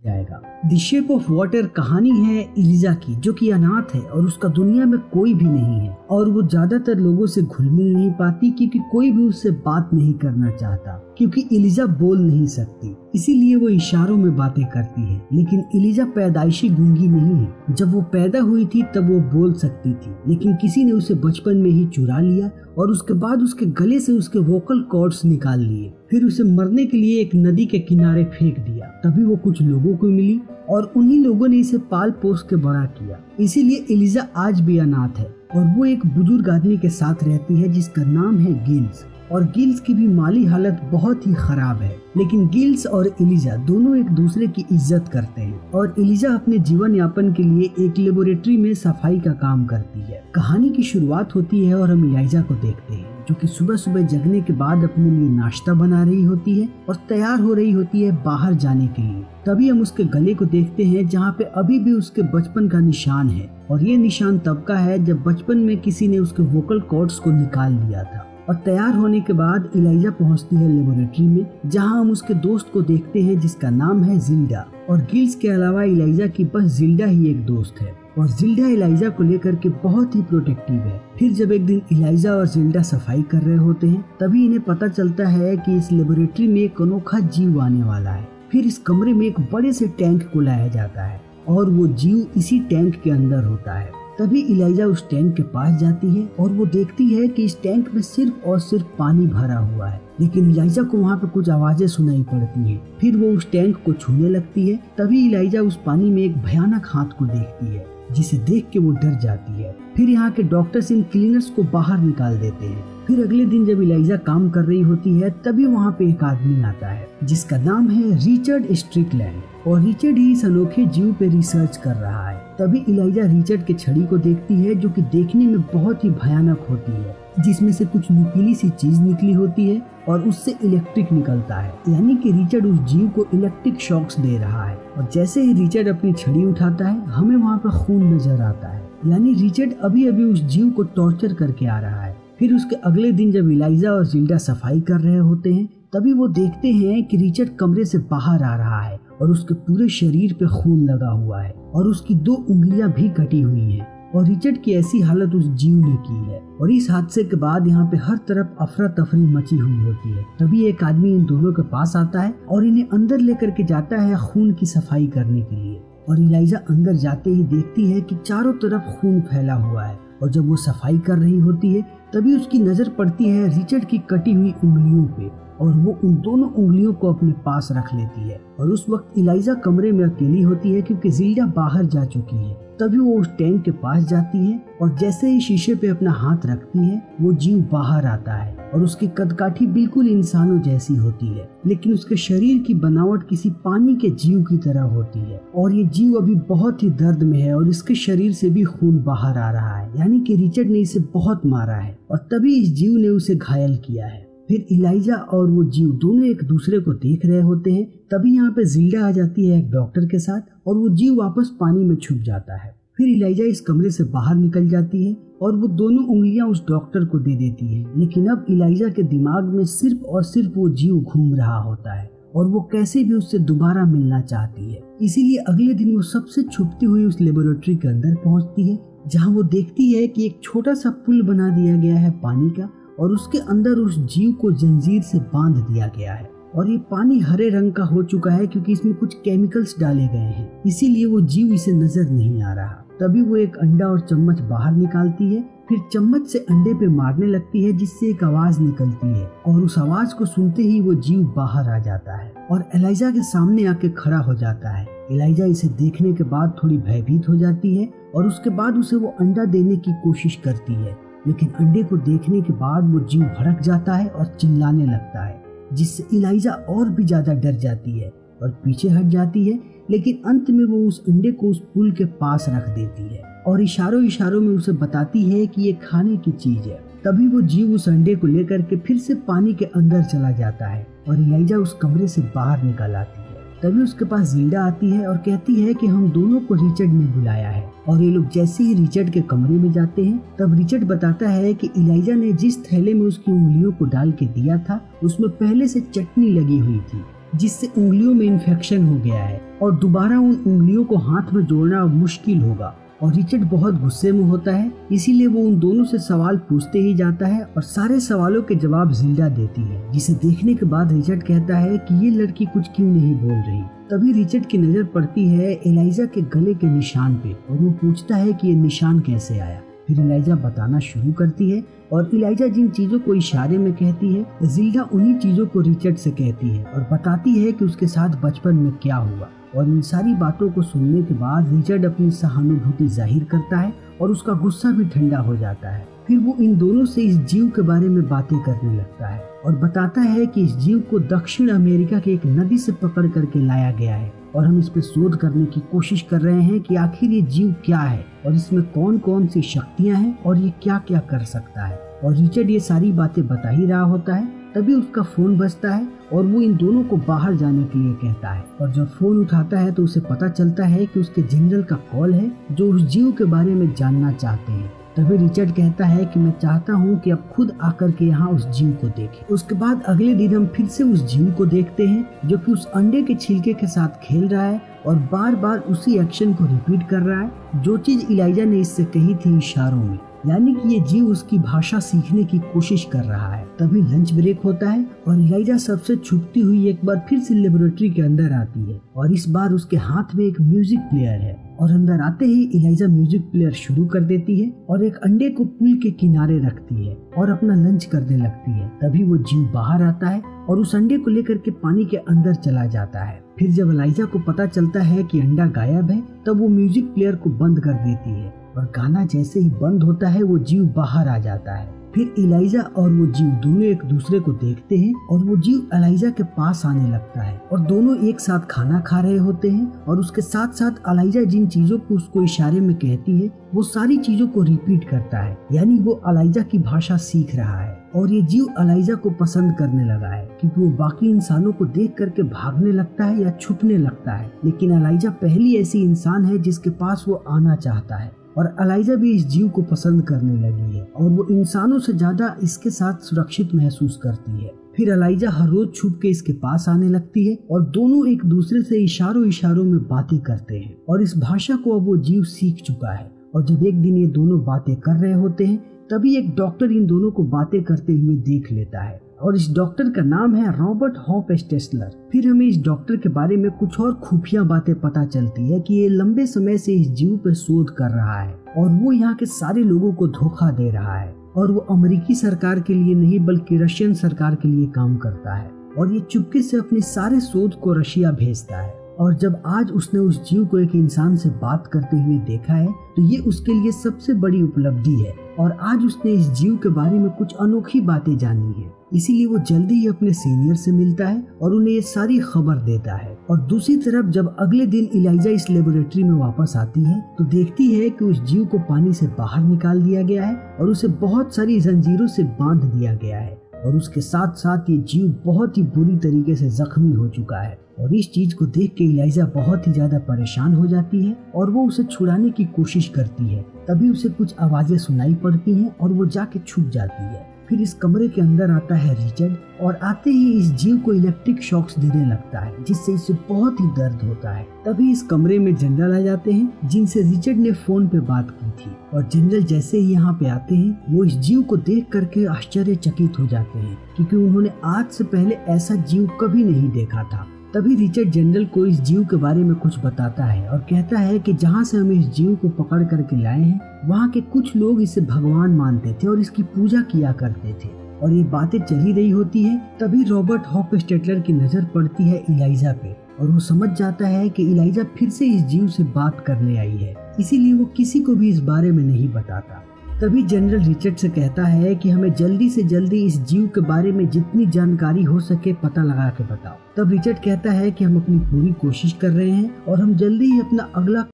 जाएगा। The shape of water कहानी है एलिजा की, जो कि अनाथ है और उसका दुनिया में कोई भी नहीं है और वो ज्यादातर लोगों से घुल मिल नहीं पाती क्योंकि कोई भी उससे बात नहीं करना चाहता, क्योंकि एलिजा बोल नहीं सकती, इसीलिए वो इशारों में बातें करती है। लेकिन एलिजा पैदाइशी गूंगी नहीं है। जब वो पैदा हुई थी तब वो बोल सकती थी, लेकिन किसी ने उसे बचपन में ही चुरा लिया और उसके बाद उसके गले से उसके वोकल कॉर्ड्स निकाल लिए, फिर उसे मरने के लिए एक नदी के किनारे फेंक दिया। तभी वो कुछ लोगों को मिली और उन्हीं लोगों ने इसे पाल पोस के बड़ा किया। इसीलिए एलिजा आज भी अनाथ है और वो एक बुजुर्ग आदमी के साथ रहती है जिसका नाम है गिल्स। और गिल्स की भी माली हालत बहुत ही खराब है, लेकिन गिल्स और एलिजा दोनों एक दूसरे की इज्जत करते हैं और एलिजा अपने जीवन यापन के लिए एक लेबोरेटरी में सफाई का काम करती है। कहानी की शुरुआत होती है और हम एलिजा को देखते हैं जो कि सुबह सुबह जगने के बाद अपने लिए नाश्ता बना रही होती है और तैयार हो रही होती है बाहर जाने के लिए। तभी हम उसके गले को देखते हैं जहाँ पे अभी भी उसके बचपन का निशान है, और ये निशान तब का है जब बचपन में किसी ने उसके वोकल कॉर्ड्स को निकाल लिया था। और तैयार होने के बाद एलिजा पहुंचती है लेबोरेटरी में, जहां हम उसके दोस्त को देखते हैं जिसका नाम है जिल्डा। और गिल्स के अलावा एलिजा की बस जिल्डा ही एक दोस्त है और जिल्डा एलिजा को लेकर के बहुत ही प्रोटेक्टिव है। फिर जब एक दिन एलिजा और जिल्डा सफाई कर रहे होते हैं तभी इन्हें पता चलता है कि इस लेबोरेटरी में एक अनोखा जीव आने वाला है। फिर इस कमरे में एक बड़े से टैंक को लाया जाता है और वो जीव इसी टैंक के अंदर होता है। तभी एलिजा उस टैंक के पास जाती है और वो देखती है कि इस टैंक में सिर्फ और सिर्फ पानी भरा हुआ है, लेकिन एलिजा को वहाँ पे कुछ आवाजें सुनाई पड़ती हैं। फिर वो उस टैंक को छूने लगती है। तभी एलिजा उस पानी में एक भयानक हाथ को देखती है जिसे देख के वो डर जाती है। फिर यहाँ के डॉक्टर्स इन क्लीनर्स को बाहर निकाल देते हैं। फिर अगले दिन जब एलिजा काम कर रही होती है तभी वहाँ पे एक आदमी आता है जिसका नाम है रिचर्ड स्ट्रिकलैंड, और रिचर्ड ही इस अनोखे जीव पे रिसर्च कर रहा है। तभी एलिजा रिचर्ड के छड़ी को देखती है जो कि देखने में बहुत ही भयानक होती है, जिसमें से कुछ नुकीली सी चीज निकली होती है और उससे इलेक्ट्रिक निकलता है, यानी कि रिचर्ड उस जीव को इलेक्ट्रिक शॉक्स दे रहा है। और जैसे ही रिचर्ड अपनी छड़ी उठाता है हमें वहाँ पर खून नजर आता है, यानी रिचर्ड अभी अभी उस जीव को टॉर्चर करके आ रहा है। फिर उसके अगले दिन जब एलिजा और जिल्डा सफाई कर रहे होते हैं तभी वो देखते हैं कि रिचर्ड कमरे से बाहर आ रहा है और उसके पूरे शरीर पे खून लगा हुआ है और उसकी 2 उंगलियां भी कटी हुई हैं। और रिचर्ड की ऐसी हालत उस जीव ने की है। और इस हादसे के बाद यहाँ पे हर तरफ अफरा तफरी मची हुई होती है। तभी एक आदमी इन दोनों के पास आता है और इन्हें अंदर लेकर के जाता है खून की सफाई करने के लिए। और एलिजा अंदर जाते ही देखती है कि चारों तरफ खून फैला हुआ है। और जब वो सफाई कर रही होती है तभी उसकी नजर पड़ती है रिचर्ड की कटी हुई उंगलियों पे और वो उन दोनों उंगलियों को अपने पास रख लेती है। और उस वक्त एलिजा कमरे में अकेली होती है क्योंकि जिल्डा बाहर जा चुकी है। तभी वो उस टैंक के पास जाती है और जैसे ही शीशे पे अपना हाथ रखती है वो जीव बाहर आता है और उसकी कदकाठी बिल्कुल इंसानों जैसी होती है, लेकिन उसके शरीर की बनावट किसी पानी के जीव की तरह होती है। और ये जीव अभी बहुत ही दर्द में है और इसके शरीर से भी खून बाहर आ रहा है, यानी कि रिचर्ड ने इसे बहुत मारा है और तभी इस जीव ने उसे घायल किया है। फिर एलिजा और वो जीव दोनों एक दूसरे को देख रहे होते हैं। तभी यहाँ पे जिल्डा आ जाती है एक डॉक्टर के साथ और वो जीव वापस पानी में छुप जाता है। फिर एलिजा इस कमरे से बाहर निकल जाती है और वो दोनों उंगलियां उस डॉक्टर को दे देती है। लेकिन अब एलिजा के दिमाग में सिर्फ और सिर्फ वो जीव घूम रहा होता है और वो कैसे भी उससे दोबारा मिलना चाहती है। इसीलिए अगले दिन वो सबसे छुपती हुई उस लेबोरेटरी के अंदर पहुंचती है, जहाँ वो देखती है कि एक छोटा सा पुल बना दिया गया है पानी का और उसके अंदर उस जीव को जंजीर से बांध दिया गया है। और ये पानी हरे रंग का हो चुका है क्योंकि इसमें कुछ केमिकल्स डाले गए हैं, इसीलिए वो जीव इसे नजर नहीं आ रहा। तभी वो एक अंडा और चम्मच बाहर निकालती है, फिर चम्मच से अंडे पे मारने लगती है जिससे एक आवाज निकलती है और उस आवाज को सुनते ही वो जीव बाहर आ जाता है और एलिजा के सामने आके खड़ा हो जाता है। एलिजा इसे देखने के बाद थोड़ी भयभीत हो जाती है और उसके बाद उसे वो अंडा देने की कोशिश करती है, लेकिन अंडे को देखने के बाद वो जीव भड़क जाता है और चिल्लाने लगता है, जिससे एलिजा और भी ज्यादा डर जाती है और पीछे हट जाती है। लेकिन अंत में वो उस अंडे को उस पुल के पास रख देती है और इशारों इशारों में उसे बताती है कि ये खाने की चीज है। तभी वो जीव उस अंडे को लेकर के फिर से पानी के अंदर चला जाता है और एलिजा उस कमरे से बाहर निकल आती है। तभी उसके पास जिल्डा आती है और कहती है कि हम दोनों को रिचर्ड ने बुलाया है। और ये लोग जैसे ही रिचर्ड के कमरे में जाते हैं तब रिचर्ड बताता है कि एलिजा ने जिस थैले में उसकी उंगलियों को डाल के दिया था उसमें पहले से चटनी लगी हुई थी जिससे उंगलियों में इन्फेक्शन हो गया है और दोबारा उन उंगलियों को हाथ में जोड़ना अब मुश्किल होगा। और रिचर्ड बहुत गुस्से में होता है, इसीलिए वो उन दोनों से सवाल पूछते ही जाता है और सारे सवालों के जवाब जिल्डा देती है, जिसे देखने के बाद रिचर्ड कहता है कि ये लड़की कुछ क्यों नहीं बोल रही। तभी रिचर्ड की नजर पड़ती है एलाइजा के गले के निशान पे और वो पूछता है कि ये निशान कैसे आया। फिर एलाइजा बताना शुरू करती है और एलाइजा जिन चीजों को इशारे में कहती है जिल्डा उन्हीं चीजों को रिचर्ड से कहती है और बताती है कि उसके साथ बचपन में क्या हुआ। और इन सारी बातों को सुनने के बाद रिचर्ड अपनी सहानुभूति जाहिर करता है और उसका गुस्सा भी ठंडा हो जाता है। फिर वो इन दोनों से इस जीव के बारे में बातें करने लगता है और बताता है कि इस जीव को दक्षिण अमेरिका के एक नदी से पकड़ करके लाया गया है और हम इस पे शोध करने की कोशिश कर रहे हैं कि आखिर ये जीव क्या है और इसमें कौन कौन सी शक्तियां हैं और ये क्या क्या कर सकता है। और रिचर्ड ये सारी बातें बता ही रहा होता है, तभी उसका फोन बजता है और वो इन दोनों को बाहर जाने के लिए कहता है। और जब फोन उठाता है तो उसे पता चलता है कि उसके जनरल का कॉल है जो उस जीव के बारे में जानना चाहते हैं। तभी रिचर्ड कहता है कि मैं चाहता हूँ कि आप खुद आकर के यहाँ उस जीव को देखें। उसके बाद अगले दिन हम फिर से उस जीव को देखते हैं जो कि उस अंडे के छिलके के साथ खेल रहा है और बार बार उसी एक्शन को रिपीट कर रहा है जो चीज एलाइजा ने इससे कही थी इशारों में, यानी कि ये जीव उसकी भाषा सीखने की कोशिश कर रहा है। तभी लंच ब्रेक होता है और एलाइजा सबसे छुपती हुई एक बार फिर से लेबोरेटरी के अंदर आती है और इस बार उसके हाथ में एक म्यूजिक प्लेयर है और अंदर आते ही एलाइजा म्यूजिक प्लेयर शुरू कर देती है और एक अंडे को पुल के किनारे रखती है और अपना लंच करने लगती है। तभी वो जीव बाहर आता है और उस अंडे को लेकर के पानी के अंदर चला जाता है। फिर जब एलाइजा को पता चलता है कि अंडा गायब है तब वो म्यूजिक प्लेयर को बंद कर देती है और गाना जैसे ही बंद होता है वो जीव बाहर आ जाता है। फिर एलाइजा और वो जीव दोनों एक दूसरे को देखते हैं और वो जीव एलाइजा के पास आने लगता है और दोनों एक साथ खाना खा रहे होते हैं और उसके साथ साथ एलाइजा जिन चीजों को उसको इशारे में कहती है वो सारी चीजों को रिपीट करता है, यानी वो एलाइजा की भाषा सीख रहा है। और ये जीव एलाइजा को पसंद करने लगा है क्योंकि वो बाकी इंसानों को देख करके भागने लगता है या छुपने लगता है, लेकिन एलाइजा पहली ऐसी इंसान है जिसके पास वो आना चाहता है। और एलाइजा भी इस जीव को पसंद करने लगी है और वो इंसानों से ज्यादा इसके साथ सुरक्षित महसूस करती है। फिर एलाइजा हर रोज छुप के इसके पास आने लगती है और दोनों एक दूसरे से इशारों इशारों में बातें करते हैं और इस भाषा को अब वो जीव सीख चुका है। और जब एक दिन ये दोनों बातें कर रहे होते हैं तभी एक डॉक्टर इन दोनों को बातें करते हुए देख लेता है और इस डॉक्टर का नाम है रॉबर्ट हॉफस्टेसलर। फिर हमें इस डॉक्टर के बारे में कुछ और खुफिया बातें पता चलती है कि ये लंबे समय से इस जीव पर शोध कर रहा है और वो यहाँ के सारे लोगों को धोखा दे रहा है और वो अमेरिकी सरकार के लिए नहीं बल्कि रशियन सरकार के लिए काम करता है और ये चुपके से अपने सारे शोध को रशिया भेजता है। और जब आज उसने उस जीव को एक इंसान से बात करते हुए देखा है तो ये उसके लिए सबसे बड़ी उपलब्धि है और आज उसने इस जीव के बारे में कुछ अनोखी बातें जानी है, इसीलिए वो जल्दी ही अपने सीनियर से मिलता है और उन्हें ये सारी खबर देता है। और दूसरी तरफ जब अगले दिन एलाइजा इस लेबोरेटरी में वापस आती है तो देखती है कि उस जीव को पानी से बाहर निकाल दिया गया है और उसे बहुत सारी जंजीरों से बांध दिया गया है और उसके साथ साथ ये जीव बहुत ही बुरी तरीके से जख्मी हो चुका है। और इस चीज को देख के एलाइजा बहुत ही ज्यादा परेशान हो जाती है और वो उसे छुड़ाने की कोशिश करती है। तभी उसे कुछ आवाजें सुनाई पड़ती हैं और वो जाके छुप जाती है। फिर इस कमरे के अंदर आता है रिचर्ड और आते ही इस जीव को इलेक्ट्रिक शॉक्स देने लगता है जिससे इसे बहुत ही दर्द होता है। तभी इस कमरे में जनरल आ जाते हैं जिनसे रिचर्ड ने फोन पे बात की थी और जनरल जैसे ही यहाँ पे आते हैं वो इस जीव को देख करके आश्चर्यचकित हो जाते हैं क्योंकि उन्होंने आज से पहले ऐसा जीव कभी नहीं देखा था। तभी रिचर्ड जनरल को इस जीव के बारे में कुछ बताता है और कहता है कि जहाँ से हम इस जीव को पकड़ करके लाए हैं वहाँ के कुछ लोग इसे भगवान मानते थे और इसकी पूजा किया करते थे। और ये बातें चल ही रही होती है तभी रॉबर्ट हॉफस्टेटलर की नजर पड़ती है एलाइजा पे और वो समझ जाता है कि एलाइजा फिर से इस जीव से बात करने आई है, इसीलिए वो किसी को भी इस बारे में नहीं बताता। तभी जनरल रिचर्ड से कहता है कि हमें जल्दी से जल्दी इस जीव के बारे में जितनी जानकारी हो सके पता लगा के बताओ। तब रिचर्ड कहता है कि हम अपनी पूरी कोशिश कर रहे हैं और हम जल्दी ही अपना अगला